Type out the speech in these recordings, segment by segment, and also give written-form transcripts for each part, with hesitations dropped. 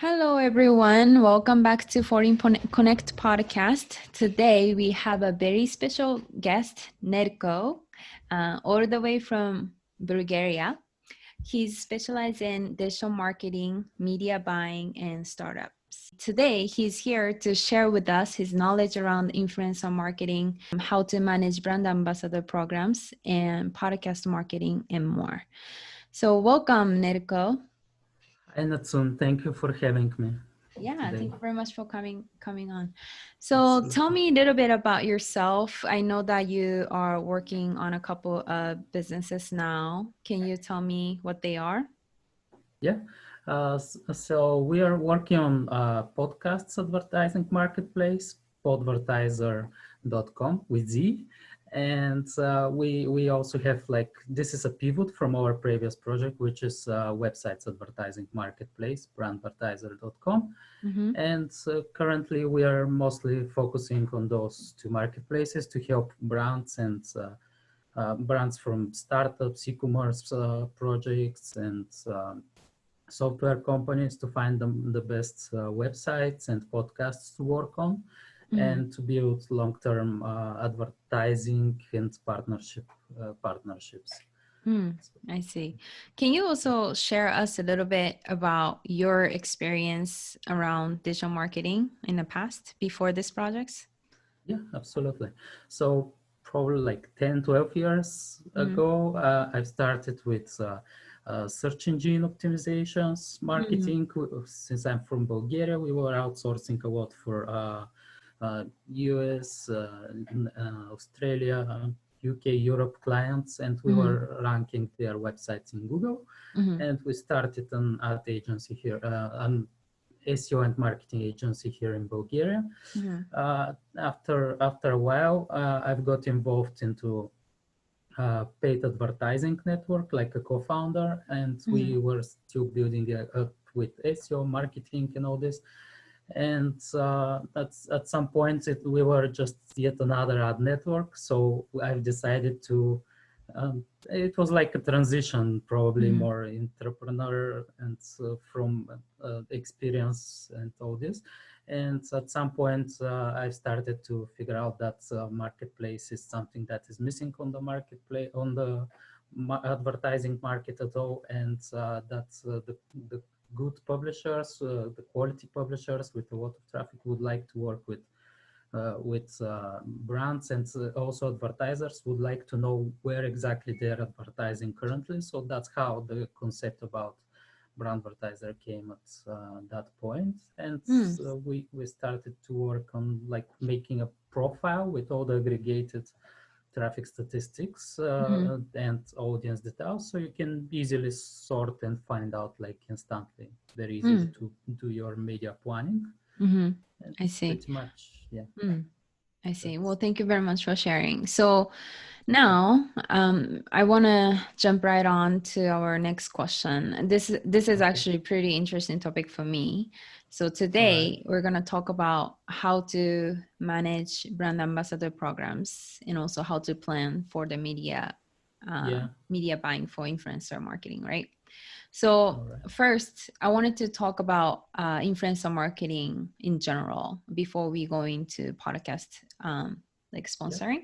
Hello, everyone. Welcome back to Foreign Connect podcast. Today, we have a very special guest, Nedko, all the way from Bulgaria. He's specialized in digital marketing, media buying, and startups. Today, he's here to share with us his knowledge around influencer marketing, how to manage brand ambassador programs, and podcast marketing, and more. So, welcome, Nedko. Hi Natsun, thank you for having me Yeah, today. thank you very much for coming on. So tell Absolutely. me a little bit about yourself. I know that you are working on a couple of businesses now. Can you tell me what they are? Yeah. So we are working on podcasts advertising marketplace, podvertisor.com with Z. And we also have this is a pivot from our previous project, which is websites advertising marketplace, brandvertisor.com. Mm-hmm. And currently we are mostly focusing on those two marketplaces to help brands and brands from startups, e-commerce projects, and software companies to find the best websites and podcasts to work on, Mm-hmm. and to build long-term advertising and partnerships. I see. Can you also share us a little bit about your experience around digital marketing in the past before this projects? Yeah, absolutely. So probably like 10, 12 years ago, I started with search engine optimizations, Mm-hmm. marketing. Since I'm from Bulgaria, we were outsourcing a lot for US, Australia, UK, Europe clients, and we Mm-hmm. were ranking their websites in Google. Mm-hmm. And we started an ad agency here, an SEO and marketing agency here in Bulgaria. Mm-hmm. After a while, I've got involved into paid advertising network like a co-founder, and we were still building it up with SEO, marketing, and all this. And at some point, we were just yet another ad network. So I've decided to. It was like a transition, probably Mm-hmm. more entrepreneur and from experience and all this. And at some point, I started to figure out that marketplace is something that is missing on the marketplace, on the advertising market at all, and that's the good publishers, the quality publishers with a lot of traffic would like to work with brands, and also advertisers would like to know where exactly they're advertising currently. So that's how the concept about Brandvertisor came at that point. And Mm-hmm. we started to work on like making a profile with all the aggregated traffic statistics and audience details, so you can easily sort and find out like instantly, very easy to do your media planning. Mm-hmm. And I see. pretty much, yeah, I see. Well, that's thank you very much for sharing. So now I want to jump right on to our next question. This is okay. actually a pretty interesting topic for me. So All right. today we're going to talk about how to manage brand ambassador programs and also how to plan for the Yeah. media buying for influencer marketing, right? All So right. first, I wanted to talk about influencer marketing in general before we go into podcast like Yeah. sponsoring.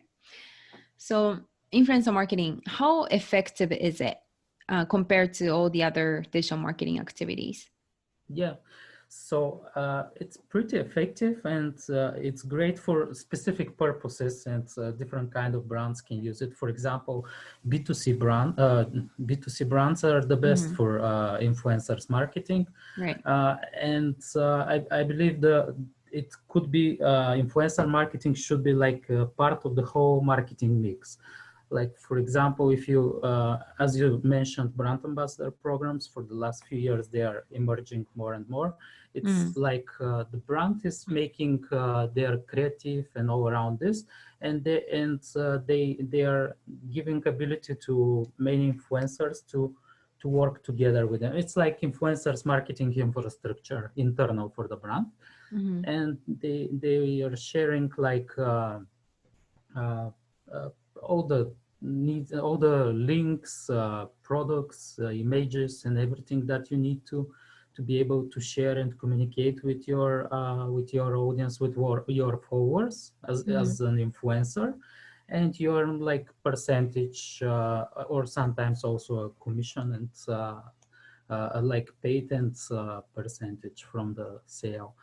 So influencer marketing, how effective is it compared to all the other digital marketing activities? Yeah. So it's pretty effective, and it's great for specific purposes, and different kind of brands can use it. For example, B2C brands are the best Mm-hmm. for influencers marketing, Right. and I believe it could be influencer marketing should be like part of the whole marketing mix. Like, for example, if you, as you mentioned, brand ambassador programs for the last few years, they are emerging more and more. It's Mm-hmm. like the brand is making their creative and all around this, and they are giving ability to many influencers to work together with them. It's like influencers marketing infrastructure internal for the brand, Mm-hmm. and they are sharing like uh, uh, all the needs, all the links, products, images, and everything that you need to be able to share and communicate with your audience, with your followers as an influencer, and you earn like percentage or sometimes also a commission and like patent percentage from the sale.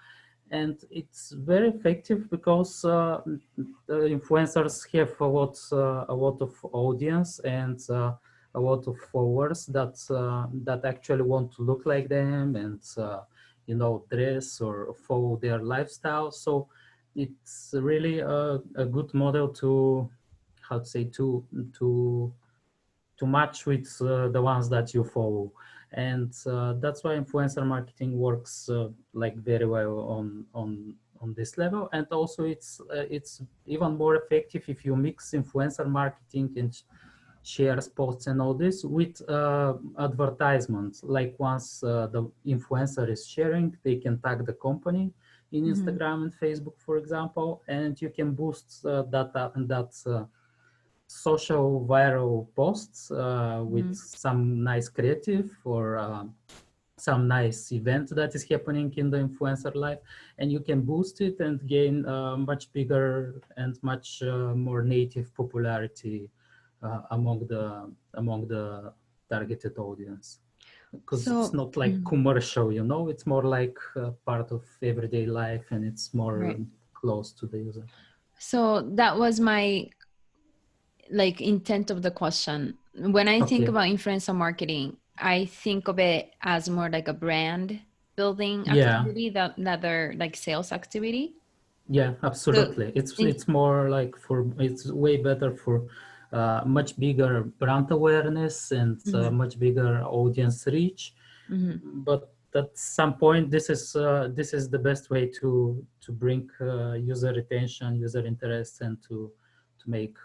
And it's very effective because the influencers have a lot of audience and a lot of followers that actually want to look like them and dress or follow their lifestyle. So it's really a good model to how to say to match with the ones that you follow. And that's why influencer marketing works like very well on this level. And also it's even more effective if you mix influencer marketing and shares posts and all this with advertisements. Like once the influencer is sharing, they can tag the company in Instagram and Facebook, for example, and you can boost that social viral posts with some nice creative or some nice event that is happening in the influencer life, and you can boost it and gain much bigger and much more native popularity among the targeted audience, because it's So, not like commercial, it's more like part of everyday life, and it's more right. close to the user. So that was my like intent of the question. When I think Okay. about influencer marketing, I think of it as more like a brand building Yeah. activity that another like sales activity. Yeah, So absolutely. in, It's more like it's way better for much bigger brand awareness and much bigger audience reach. But at some point, this is the best way to bring user retention, user interest, and to make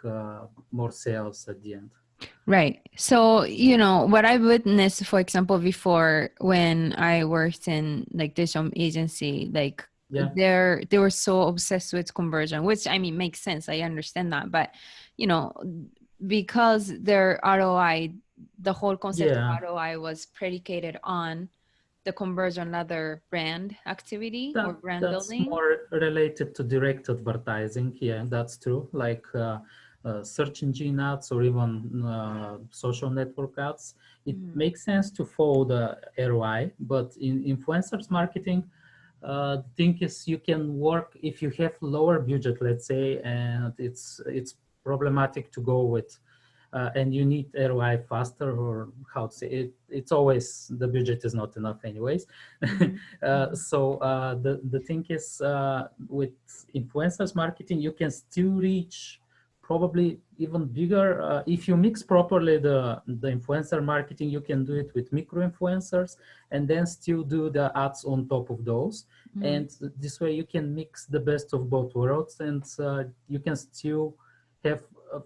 more sales at the end. right. So, you know, what I witnessed, for example, before when I worked in like digital agency, like Yeah, they were so obsessed with conversion, which I mean makes sense. I understand that. But, you know, because their ROI, the whole concept of yeah. ROI was predicated on the conversion other brand activity or brand That's building. more related to direct advertising. Yeah, that's true. Like search engine ads or even social network ads. It makes sense to follow the ROI, but in influencers marketing, the thing is you can work if you have lower budget, let's say, and it's problematic to go with and you need ROI faster, or how to say it, it's always the budget is not enough anyways. So the thing is with influencers marketing, you can still reach probably even bigger if you mix properly the influencer marketing. You can do it with micro influencers and then still do the ads on top of those, and this way you can mix the best of both worlds, and you can still have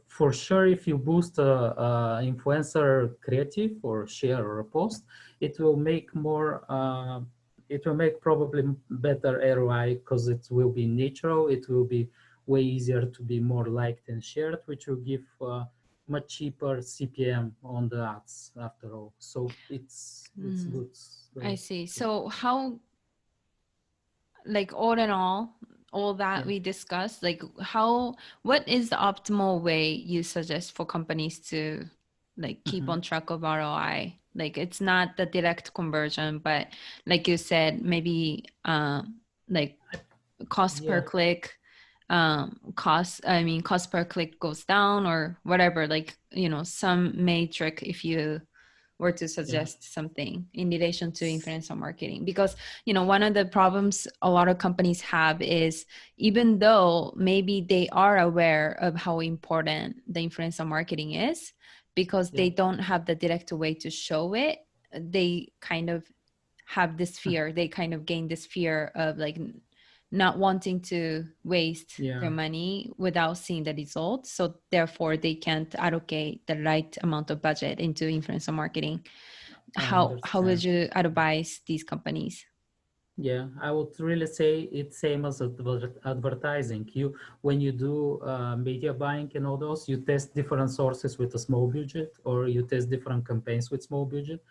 for sure, if you boost a influencer creative or share or a post, it will make more it will make probably better ROI because it will be natural, it will be way easier to be more liked and shared, which will give much cheaper CPM on the ads after all. So it's good. I see. So how, like all in all that Yeah. we discussed, like what is the optimal way you suggest for companies to like keep Mhm. on track of ROI? Like it's not the direct conversion, but like you said, maybe like cost per Yeah. click, cost per click goes down or whatever, like, you know, some metric if you were to Yeah. suggest something in relation to influencer marketing. Because, you know, one of the problems a lot of companies have is even though maybe they are aware of how important the influencer marketing is, because Yeah. they don't have the direct way to show it, they kind of have this fear, they kind of gain this fear of like not wanting to waste Yeah. their money without seeing the results. So therefore they can't allocate the right amount of budget into influencer marketing. I How would understand. you advise these companies? Yeah, I would really say it's same as advertising. When you do media buying and all those, you test different sources with a small budget, or you test different campaigns with small budget.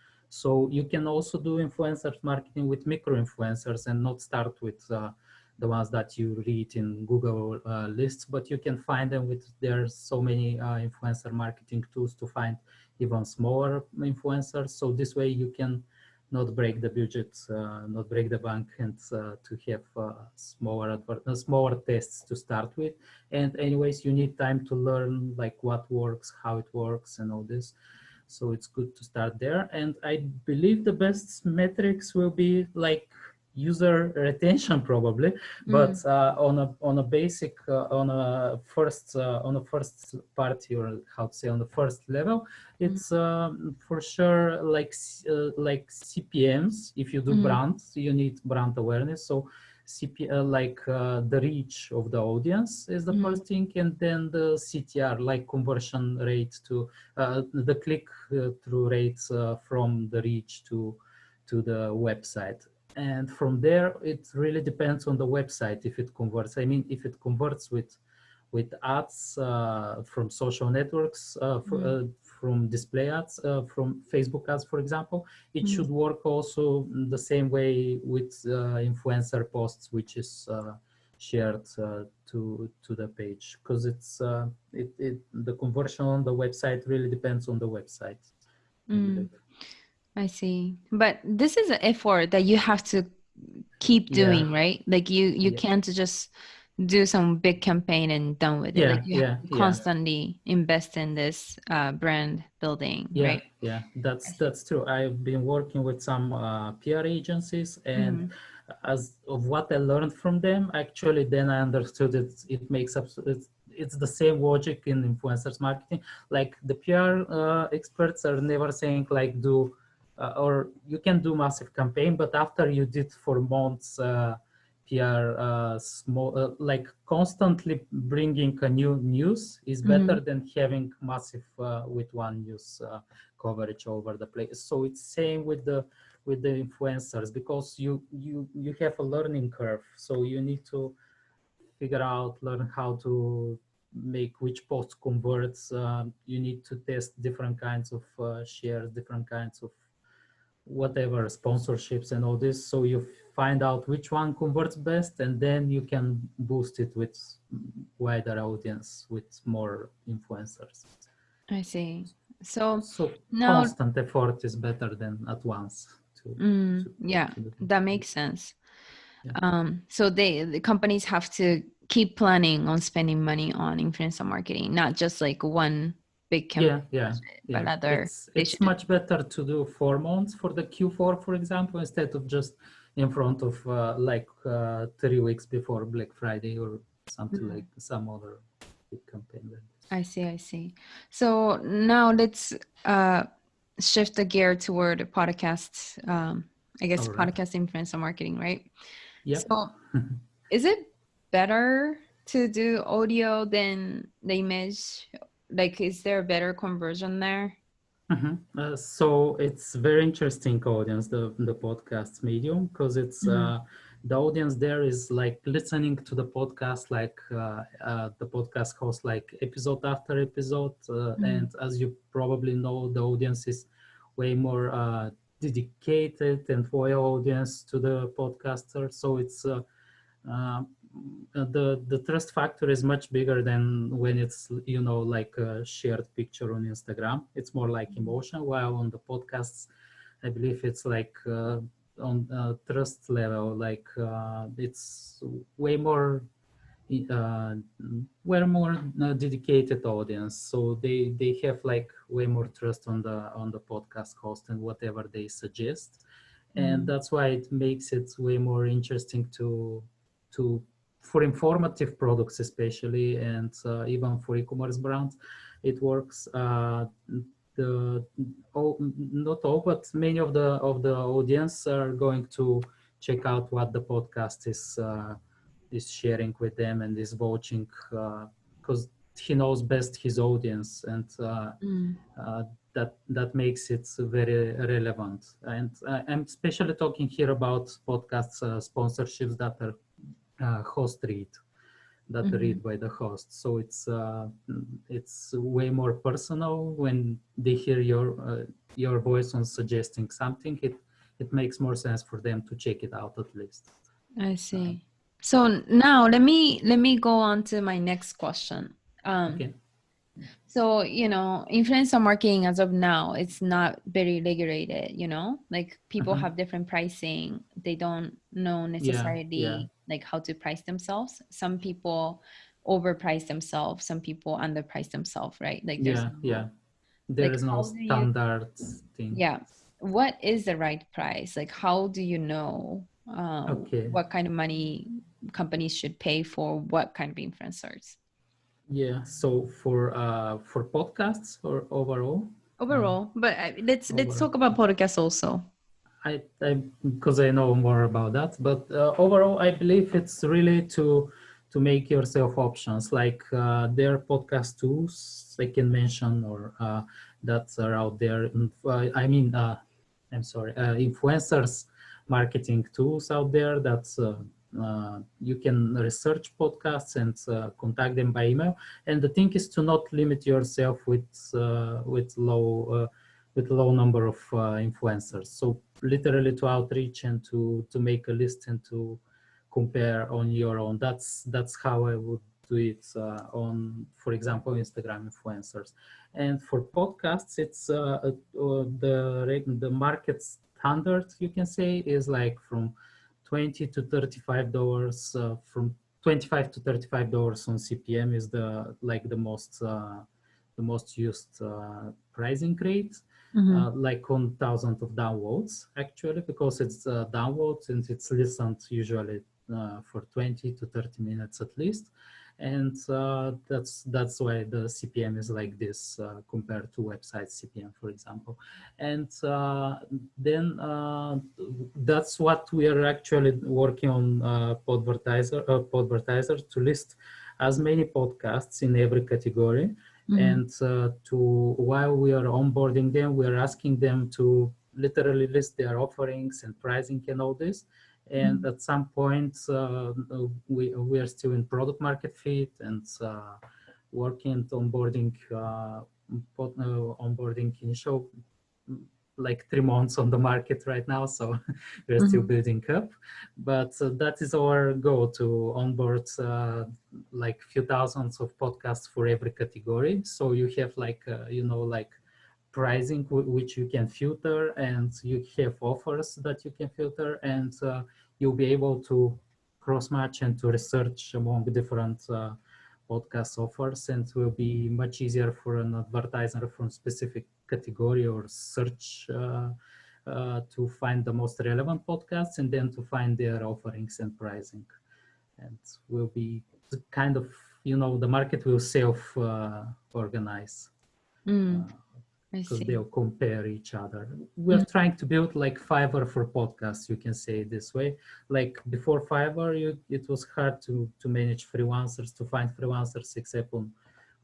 So you can also do influencer marketing with micro influencers and not start with the ones that you read in Google lists, but you can find them with, there's so many influencer marketing tools to find even smaller influencers. So this way you can not break the budget, not break the bank, and to have smaller tests to start with. And anyways, you need time to learn like what works, how it works, and all this. So it's good to start there. And I believe the best metrics will be like user retention probably, but on a basic on a first party, or how to say, on the first level, it's for sure like CPMs. If you do brands, you need brand awareness. So the reach of the audience is the first thing, and then the CTR, like conversion rate to the click through rates from the reach to the website. And from there, it really depends on the website if it converts. I mean, if it converts with ads from social networks, from display ads, from Facebook ads, for example, it should work also the same way with influencer posts, which is shared to the page, because it's the conversion on the website really depends on the website. I see. But this is an effort that you have to keep doing, right? Like you can't just do some big campaign and done with it. Like you have to constantly invest in this brand building, right? Yeah, that's true. I've been working with some PR agencies, and as of what I learned from them, actually, then I understood it makes up. It's the same logic in influencers marketing. Like the PR experts are never saying like do, or you can do massive campaign, but after you did for months. PR small, like constantly bringing a new news is better than having massive with one news coverage over the place. So it's same with the influencers, because you have a learning curve. So you need to learn how to make which post converts. You need to test different kinds of shares, different kinds of whatever sponsorships and all this, so you find out which one converts best, and then you can boost it with wider audience, with more influencers. I see. So now constant effort is better than at once that makes sense. So the companies have to keep planning on spending money on influencer marketing, not just like one big campaign. But other, it's much better to do 4 months for the Q4, for example, instead of just in front of 3 weeks before Black Friday or something like some other big campaign. I see. So now let's shift the gear toward podcasts. I guess podcast influencer marketing, right? Yeah. So is it better to do audio than the image? Like, is there a better conversion there? So it's very interesting audience, the podcast medium, because it's the audience there is like listening to the podcast, like the podcast host, like episode after episode, and as you probably know, the audience is way more dedicated and loyal audience to the podcaster. So it's the trust factor is much bigger than when it's like a shared picture on Instagram. It's more like emotion, while on the podcasts I believe it's like on trust level, like it's way more dedicated audience, so they have like way more trust on the podcast host and whatever they suggest, and that's why it makes it way more interesting to for informative products especially, and even for e-commerce brands it works. Not all, but many of the audience are going to check out what the podcast is sharing with them and is watching, because he knows best his audience, and that makes it very relevant. And I'm especially talking here about podcasts sponsorships that are host read. that are read by the host. So it's way more personal when they hear your voice on suggesting something. It makes more sense for them to check it out at least. I see. So now let me go on to my next question. Okay. So, influencer marketing as of now, it's not very regulated, like people Uh-huh. have different pricing. They don't know Yeah, yeah, necessarily like how to price themselves. Some people overprice themselves, some people underprice themselves, right? Like there's yeah, no, yeah. There like is no how do you, standard thing. yeah, what is the right price? Like how do you know Okay. what kind of money companies should pay for what kind of influencers? Yeah. So for podcasts or overall, uh, Overall, but let's overall. talk about podcasts also. I because I know more about that, but overall, I believe it's really to make yourself options. Like there are podcast tools I can mention or that are out there. I mean, I'm sorry, influencers marketing tools out there that you can research podcasts and contact them by email. And the thing is to not limit yourself with low number of influencers. So literally to outreach and to make a list and to compare on your own. That's how I would do it on, for example, Instagram influencers. And for podcasts, it's the market standard, you can say, is like from $20 to $35. From $25 to $35 on CPM is the most used pricing rate, like on thousands of downloads actually, because it's downloads and it's listened usually for 20 to 30 minutes at least. And that's why the CPM is like this compared to website CPM, for example. And then that's what we are actually working on Podvertisor to list as many podcasts in every category. And while we are onboarding them, we are asking them to literally list their offerings and pricing and all this. And at some point, we are still in product market fit and working onboarding onboarding initial like 3 months on the market right now, so we're still building up. But that is our goal, to onboard like few thousands of podcasts for every category. So you have like like pricing which you can filter, and you have offers that you can filter, and you'll be able to cross match and to research among different podcast offers, and will be much easier for an advertiser from specific category or search to find the most relevant podcasts, and then to find their offerings and pricing. And will be kind of, the market will self organize. I Because see. they'll compare each other. We're trying to build like Fiverr for podcasts, you can say it this way. Like before Fiverr, it was hard to manage freelancers, to find freelancers except on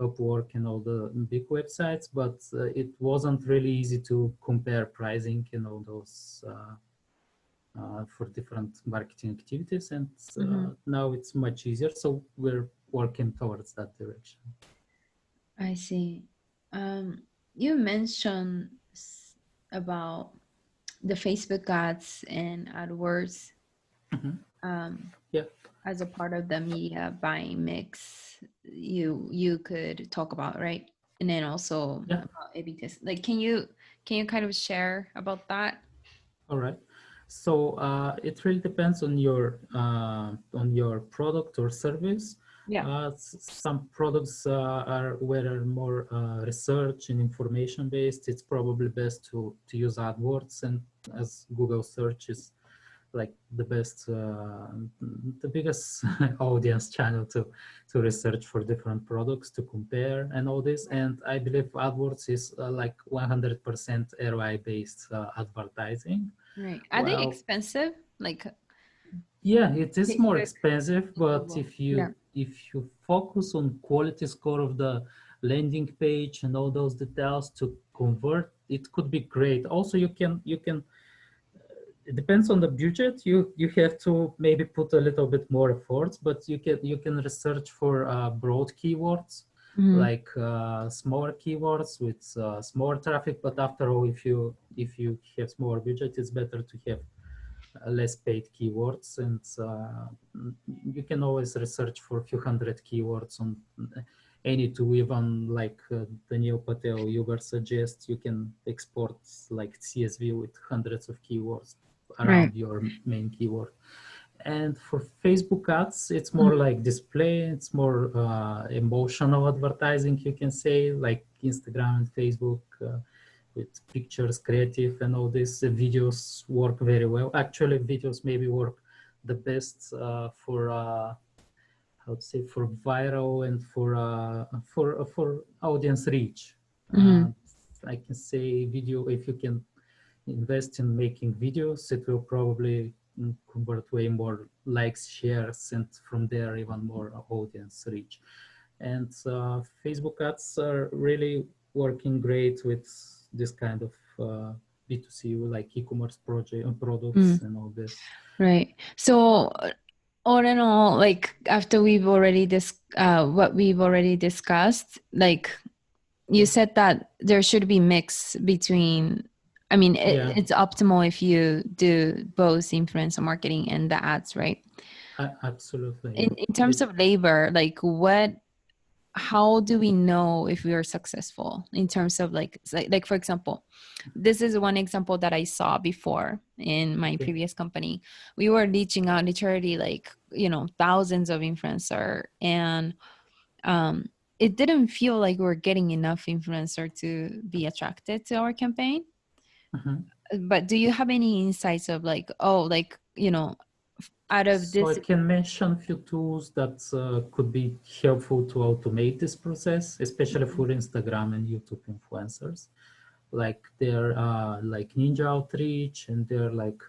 Upwork and all the big websites, but it wasn't really easy to compare pricing and all those for different marketing activities. And now it's much easier. So we're working towards that direction. I see. You mentioned about the Facebook ads and AdWords Yeah. as a part of the media buying mix. You could talk about, right? And then also Yeah. about A/B test. Like, can you kind of share about that? All right. So it really depends on your product or service. Yeah. Some products are where more research and information based. It's probably best to use AdWords, and as Google search is like the best, the biggest audience channel to research for different products, to compare and all this. And I believe AdWords is like 100% ROI based advertising. Right. Are they Well, expensive? Like yeah, it is more Facebook expensive, and but Google? Yeah. if you focus on quality score of the landing page and all those details to convert, it could be great. Also, you can it depends on the budget. You have to maybe put a little bit more efforts, but you can research for broad keywords, Mm-hmm. like smaller keywords with smaller traffic. But after all, if you have smaller budget, it's better to have less paid keywords, and you can always research for a few hundred keywords on any tool. Even like Daniel Patel Uber suggests, you can export like CSV with hundreds of keywords Right. around your main keyword. And for Facebook ads, it's more like display. It's more emotional advertising, you can say, like Instagram and Facebook, with pictures, creative, and all this. Videos work very well. Actually, videos maybe work the best for how to say, for viral and for audience reach. Mm-hmm. I can say video, if you can invest in making videos, it will probably convert way more likes, shares, and from there even more audience reach. And Facebook ads are really working great with this kind of B2C, like e-commerce products and all this. Right. So all in all, like after we've already what we've already discussed, like you said that there should be mix between, I mean, Yeah, it's optimal if you do both influencer marketing and the ads, right? absolutely. In, Yeah. in terms of labor, like how do we know if we are successful in terms of like for example, this is one example that I saw before in my Okay. previous company. We were reaching out literally like, thousands of influencer, and it didn't feel like we were getting enough influencer to be attracted to our campaign. Mhm. But do you have any insights of like, out of So I this? can mention a few tools that could be helpful to automate this process, especially for Instagram and YouTube influencers. Like they're like Ninja Outreach, and they're like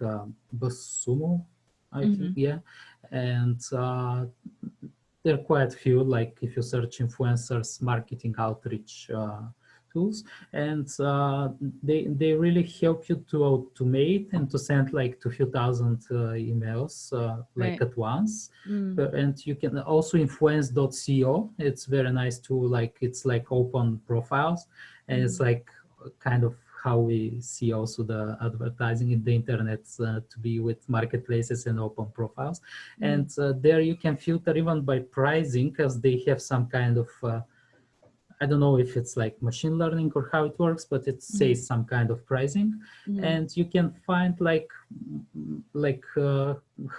Basumo, I think, Mhm. yeah. And there are quite few, like if you search influencers marketing outreach tools, and they really help you to automate and to send like to few thousand emails like Right. at once. Mm. And you can also influence.co. It's very nice tool, like it's like open profiles, and it's Mm. like kind of how we see also the advertising in the internet to be with marketplaces and open profiles. Mm. And there you can filter even by pricing, because they have some kind of I don't know if it's like machine learning or how it works, but it Mm. says some kind of pricing, Mm. and you can find like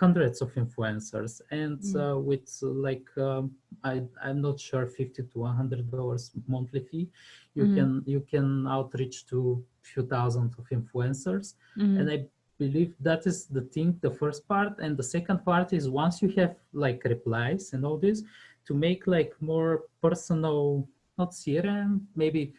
hundreds of influencers, and Mm. with like I'm not sure, $50 to $100 monthly fee, Mm. you can outreach to few thousand of influencers, and Mm. I believe that is the thing, the first part. And the second part is, once you have like replies and all this, to make like more personal, not CRM, maybe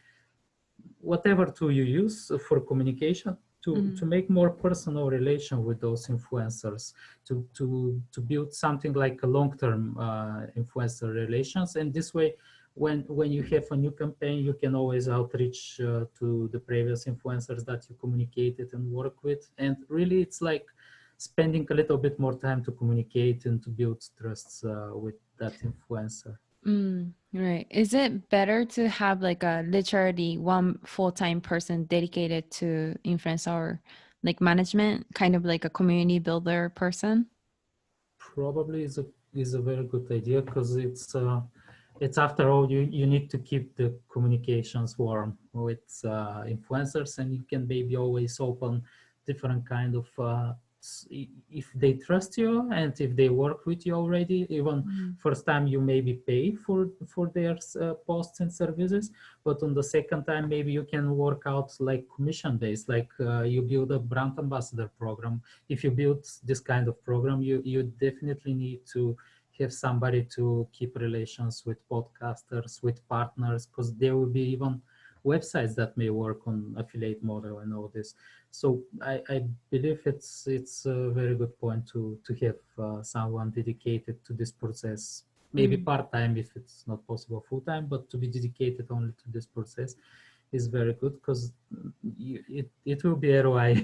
whatever tool you use for communication, to Mm. make more personal relation with those influencers, to build something like a long-term influencer relations. And this way, when you have a new campaign, you can always outreach to the previous influencers that you communicated and work with. And really, it's like spending a little bit more time to communicate and to build trust with that influencer. Right. Is it better to have like a literally one full-time person dedicated to influence or like management, kind of like a community builder person? Probably is a very good idea, because it's after all, you need to keep the communications warm with influencers, and you can maybe always open different kind of if they trust you and if they work with you already. Even Mm. first time you maybe pay for their posts and services, but on the second time maybe you can work out like commission based, like you build a brand ambassador program. If you build this kind of program, you definitely need to have somebody to keep relations with podcasters, with partners, because there will be even websites that may work on affiliate model and all this. So I believe it's a very good point to have someone dedicated to this process, maybe Mm. part-time if it's not possible full-time, but to be dedicated only to this process. is very good because it will be ROI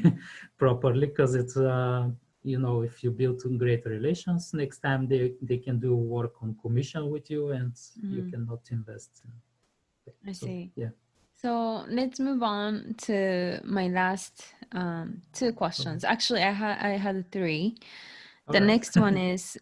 properly, because it's if you build great relations, next time they can do work on commission with you, and you cannot invest in it. I So see. yeah. So let's move on to my last two questions. Actually, I had three. All The right. next one is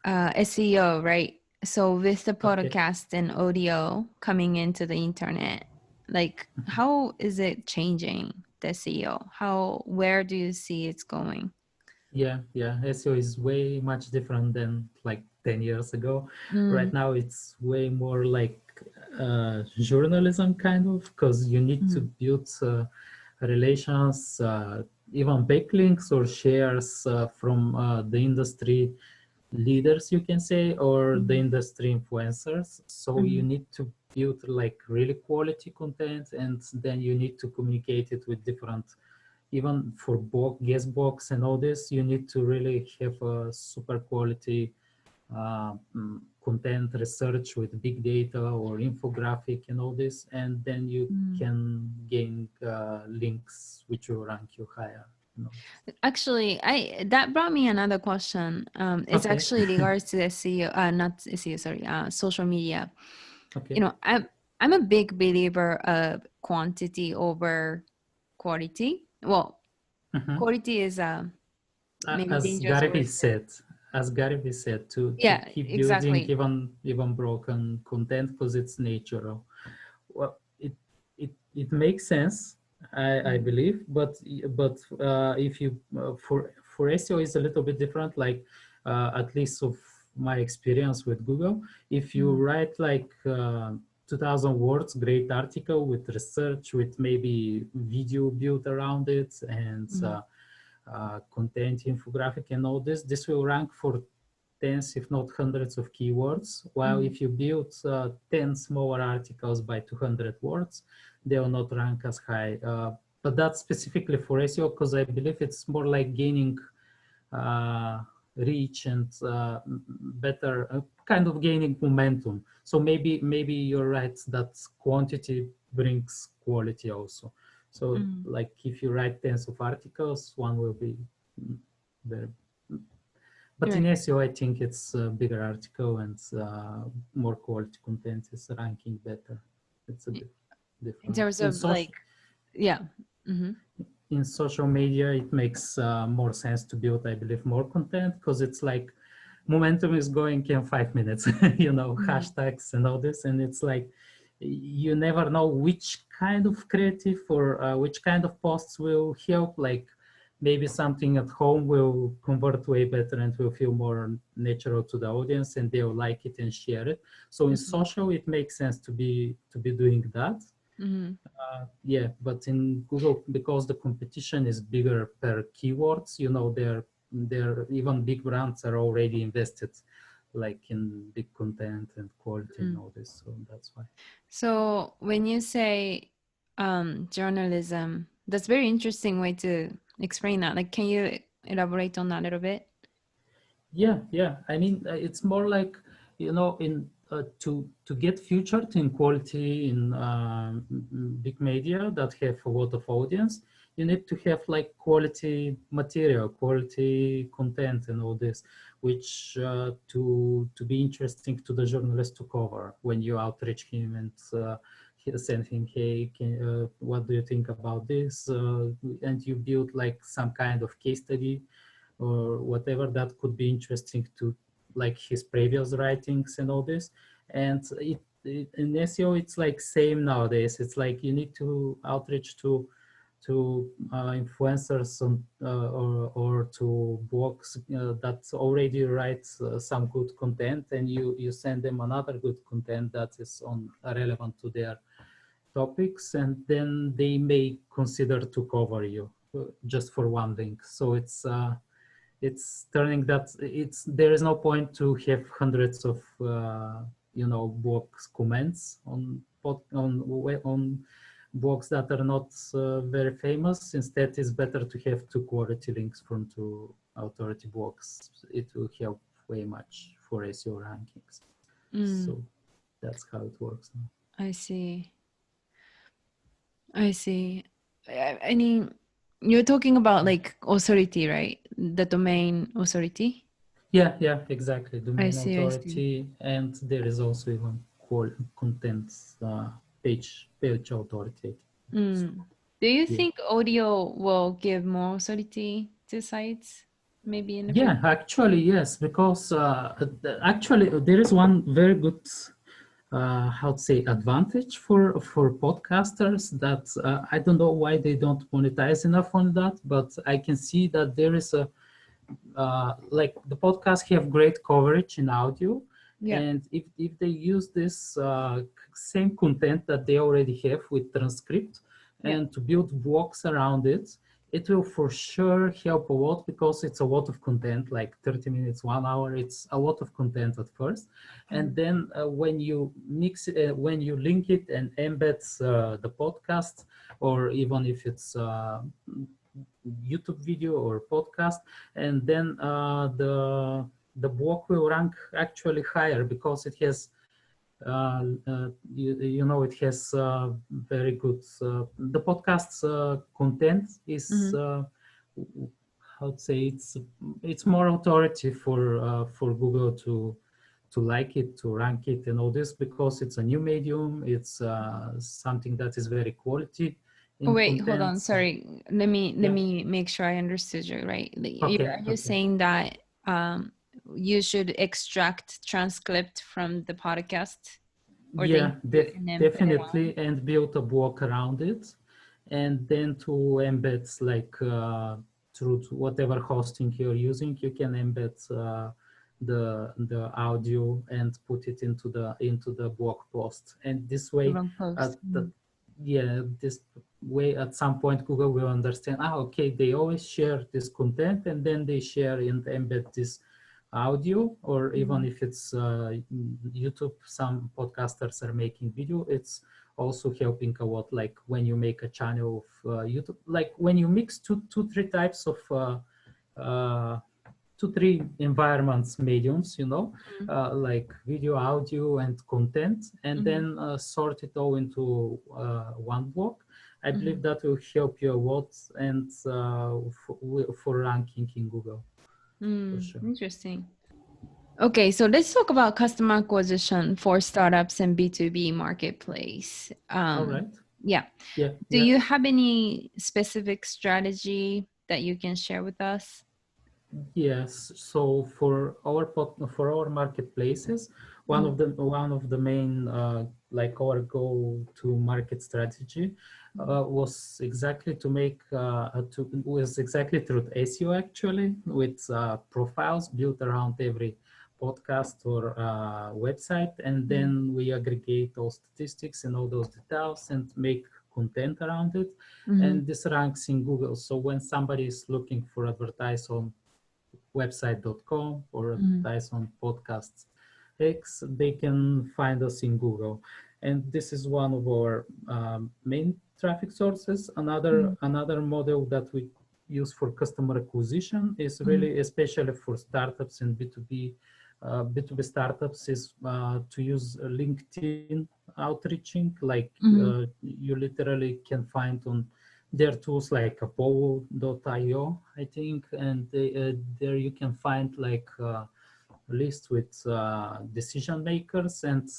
SEO, right? So with the Okay. podcast and audio coming into the internet, like how is it changing the SEO? Where do you see it's going? Yeah, SEO is way much different than like 10 years ago. Right Mm, now, it's way more like journalism kind of, because you need to mm, build relations, even backlinks or shares from the industry leaders, you can say, or the mm, industry influencers. So you mm, need to build like really quality content, and then you need to communicate it with different, even for guest box and all this, you need to really have a super quality content research with big data or infographic and all this, and then you mm. can gain links which will rank you higher. You know. Actually, I that brought me another question. It's Okay. actually regards to SEO, not SEO, sorry, social media. You Okay. know, I'm a big believer of quantity over quality. Well, Mhm. quality is maybe As dangerous word. Gary Vee said, to Yeah, keep building exactly. even broken content because it's natural. Well, it makes sense, I Mm, believe, but if you for SEO is a little bit different. Like at least of my experience with Google, if you mm, write like 2,000 words, great article with research, with maybe video built around it, and mm, content infographic and all this will rank for tens, if not hundreds of keywords. While mm, if you build 10 smaller articles by 200 words, they will not rank as high. But that's specifically for SEO, because I believe it's more like gaining uh, reach and better kind of gaining momentum. So maybe you're right that quantity brings quality also. So mm. like if you write tens of articles, one will be very. But in Right. SEO, I think it's a bigger article and more quality content is ranking better. It's a bit In different. terms of like, yeah. Mm-hmm. In social media, it makes more sense to build, I believe, more content, because it's like momentum is going in 5 minutes, Mm-hmm. hashtags and all this. And it's like, you never know which kind of creative or which kind of posts will help. Like maybe something at home will convert way better and will feel more natural to the audience, and they'll like it and share it. So in Mm-hmm. social, it makes sense to be doing that. Mm-hmm. Yeah, but in Google, because the competition is bigger per keywords, they're even big brands are already invested like in big content and quality and all this. So that's why. So when you say journalism, that's very interesting way to explain that. Like, can you elaborate on that a little bit? Yeah. I mean, it's more like, in to get featured in quality in big media that have a lot of audience, you need to have like quality material, quality content, and all this, which to be interesting to the journalist to cover when you outreach him and send him, hey, what do you think about this? And you build like some kind of case study or whatever that could be interesting to like his previous writings and all this. And in SEO, it's like same nowadays. It's like you need to outreach to influencers or to blogs that already write some good content, and you send them another good content that is on relevant to their topics, and then they may consider to cover you just for one link. So it's turning that it's there is no point to have hundreds of blogs comments on blogs that are not very famous. Instead, it's better to have two quality links from two authority blogs. It will help way much for SEO rankings. Mm, So that's how it works now. I see. I see. I mean, you're talking about like authority, right? The domain authority. Yeah, exactly. I Domain see. I see. authority, and there is also even content page authority. Mm. Do you Yeah. think audio will give more authority to sites maybe in the Yeah, future? actually, yes, because actually there is one very good, how to say, advantage for podcasters that I don't know why they don't monetize enough on that, but I can see that there is a like the podcasts have great coverage in audio, Yeah. and if they use this same content that they already have with transcript Yeah. and to build blocks around it, it will for sure help a lot because it's a lot of content, like 30 minutes, 1 hour. It's a lot of content at first, and Mm. then when you mix it, when you link it and embed the podcast, or even if it's YouTube video or podcast, and then the block will rank actually higher because it has you know, it has very good the podcast's content is Mm-hmm. how to say, it's more authority for Google to like it, to rank it, and all this, because it's a new medium. It's something that is very quality Oh, in wait, hold content. on. Sorry. Let Yeah. me make sure I understood you right. Okay. Are you Okay. saying that you should extract transcript from the podcast or the Yeah, interview and then put it on? definitely, and build a block around it, and then to embed like through to whatever hosting you're using, you can embed the audio and put it into the blog post, and this way, Blog at post. the yeah, this way at some point Google will understand. Okay, they always share this content, and then they share and embed this audio, or even Mm-hmm. if it's YouTube, some podcasters are making video. It's also helping a lot, like when you make a channel of YouTube, like when you mix three types of uh, 2 3 environments, mediums, you know, like video, audio, and content, and Mm-hmm. then sort it all into one block. I Mm-hmm. believe that will help you a lot, and for ranking in Google, for Mm, sure. interesting. Okay, so let's talk about customer acquisition for startups and B2B marketplace. All right. Yeah. Yeah, Do yeah. you have any specific strategy that you can share with us? Yes. So for our marketplaces, Mm-hmm. one of the main like our go to market strategy was exactly to make to was exactly through SEO, actually, with profiles built around every podcast or website, and then we aggregate those statistics and all those details and make content around it, Mm-hmm. and this ranks in Google. So when somebody is looking for advertise on website.com or Mm-hmm. advertise on podcasts X, they can find us in Google. And this is one of our main traffic sources. Another model that we use for customer acquisition is Mm-hmm. really, especially for startups and B2B startups, is to use LinkedIn outreaching. Like Mm-hmm. you literally can find on their tools like Apollo.io, I think, and there you can find like a list with decision makers and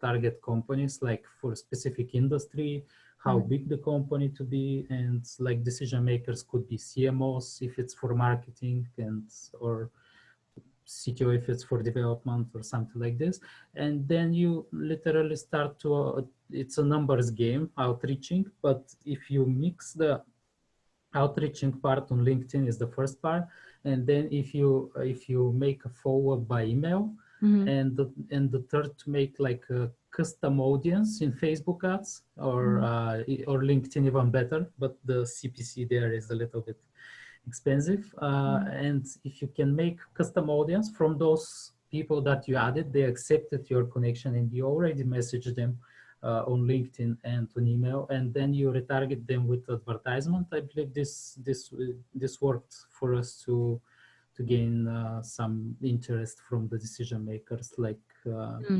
target companies, like for specific industry, how Mm-hmm. big the company to be, and like decision makers could be CMOs if it's for marketing, and or CTO if it's for development or something like this. And then you literally start to, it's a numbers game, outreaching, but if you mix the outreaching part on LinkedIn is the first part, and then if you make a follow-up by email, Mm-hmm. and the third to make like a custom audience in Facebook ads or LinkedIn, even better, but the CPC there is a little bit expensive. Mm-hmm. And if you can make custom audience from those people that you added, they accepted your connection and you already messaged them on LinkedIn and on email, and then you retarget them with advertisement. I believe this worked for us to gain some interest from the decision makers, like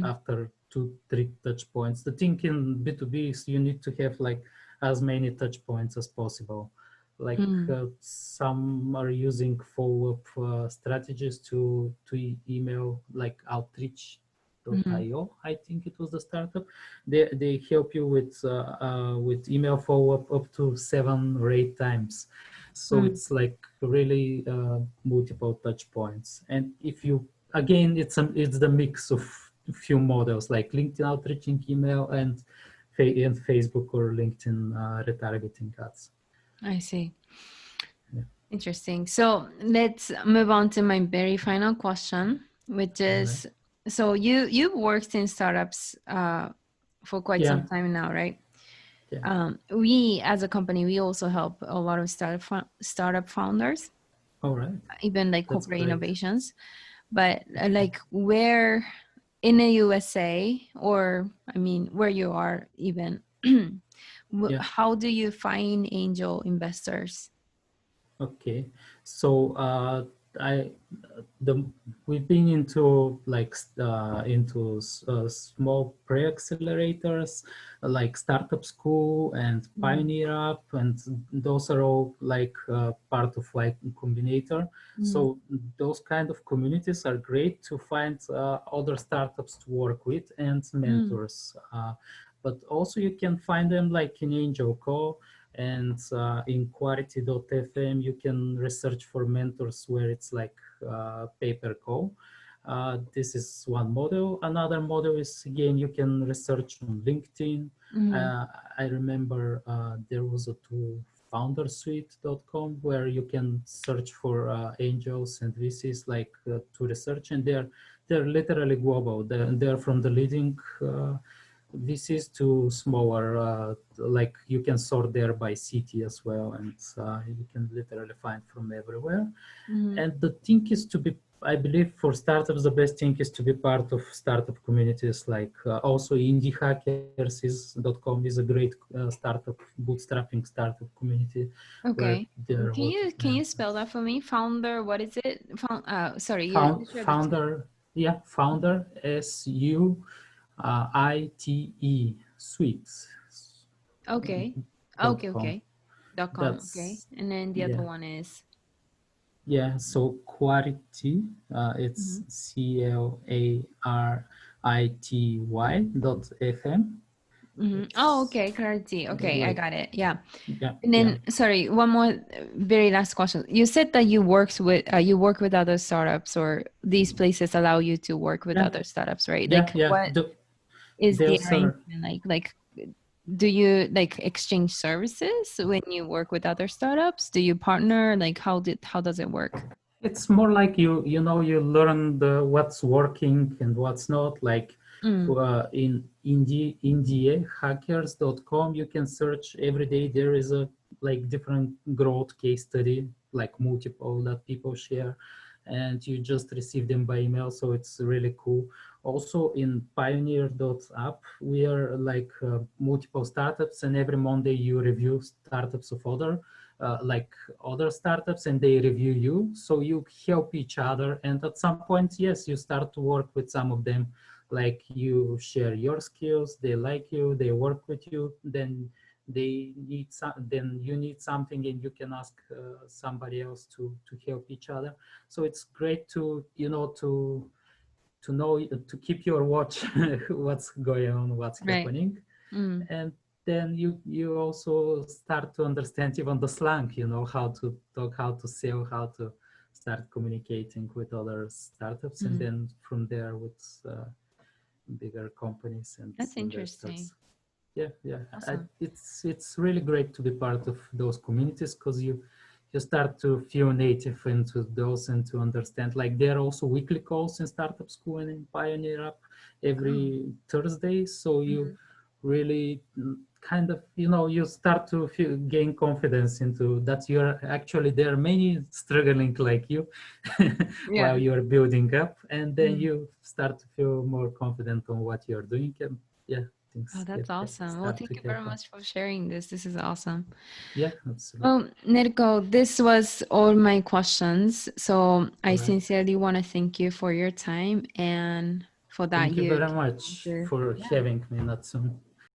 after 2 3 touch points. The thing in B2B is you need to have like as many touch points as possible. Like Mm, some are using follow-up strategies to email, like mm, outreach.io, I think it was the startup. They help you with email follow-up up to 7 or 8 times. So mm. it's like really multiple touch points. And if you, again, it's the mix of few models like LinkedIn outreaching, email, and Facebook or LinkedIn retargeting ads. I see. Yeah. Interesting. So let's move on to my very final question, which All right. is, so you've worked in startups for quite Yeah. some time now, right? Yeah. We as a company, we also help a lot of startup founders, All right. even like That's corporate great. innovations. But like where in the USA, or I mean, where you are even, Yeah. how do you find angel investors? Okay. So I the we've been into like small pre-accelerators like Startup School and Mm, Pioneer.app, and those are all like part of like Combinator. mm, So those kind of communities are great to find other startups to work with and mm, mentors. But also you can find them like in Angel Co, and in Quarity.fm you can research for mentors where it's like paper call. This is one model. Another model is, again, you can research on LinkedIn. mm, uh, I remember there was a tool, foundersuite.com, where you can search for angels and VCs like to research, and they're literally global. They're from the leading VCs to smaller, like you can sort there by city as well, and you can literally find from everywhere. mm. And the thing is to be, I believe for startups, the best thing is to be part of startup communities. Like also indiehackers.com is a great startup, bootstrapping startup community where Okay. they're working. Can you spell that for me? Founder, what is it? Sorry, you shared the tool. Founder, yeah, founder, SUITE, suites Okay. dot Okay, com. okay. .com, okay. That's, And then the other yeah, one is. yeah. So Clarity, Mm-hmm. it's CLARITY.fm. Mm-hmm. Oh, It's okay, clarity. Okay, I like, got it. Yeah. yeah, And yeah, then, sorry, one more very last question. You said that you work with other startups, or these places allow you to work with yeah, other startups, right? yeah, Like, yeah. what is the Those are, arrangement like? Like, do you like exchange services when you work with other startups? Do you partner? Like, how does it work? it's more like you learn what's working and what's not. Like Mm, in indiehackers.com, you can search every day. There is a like different growth case study, like multiple that people share, and you just receive them by email. So it's really cool. Also in pioneer.app, we are like multiple startups, and every Monday you review startups of like other startups, and they review you, so you help each other. And at some point, yes, you start to work with some of them, like you share your skills, they like you, they work with you, then then you need something, and you can ask somebody else to help each other. So it's great to know, to keep your watch what's going on, what's right. happening. Mm, And then you also start to understand even the slang, how to talk, how to sell, how to start communicating with other startups, and mm. then from there with bigger companies and That's interesting. investors. Yeah, yeah. Awesome. It's really great to be part of those communities, because you start to feel native into those, and to understand. Like there are also weekly calls in Startup School and in Pioneer App Oh. every Thursday. So you Mhm. really kind of you start to gain confidence into that you're actually, there are many struggling like you while Yeah. you're building up, and then Mm. you start to feel more confident on what you're doing, and yeah, Oh, things that's awesome. Well, start to thank you very happen. much for sharing this. This is awesome. Yeah, absolutely. Well, Nedko, this was all my questions. So All I right. sincerely want to thank you for your time and for that Thank you you very came much to. for Yeah. having me, Natsun.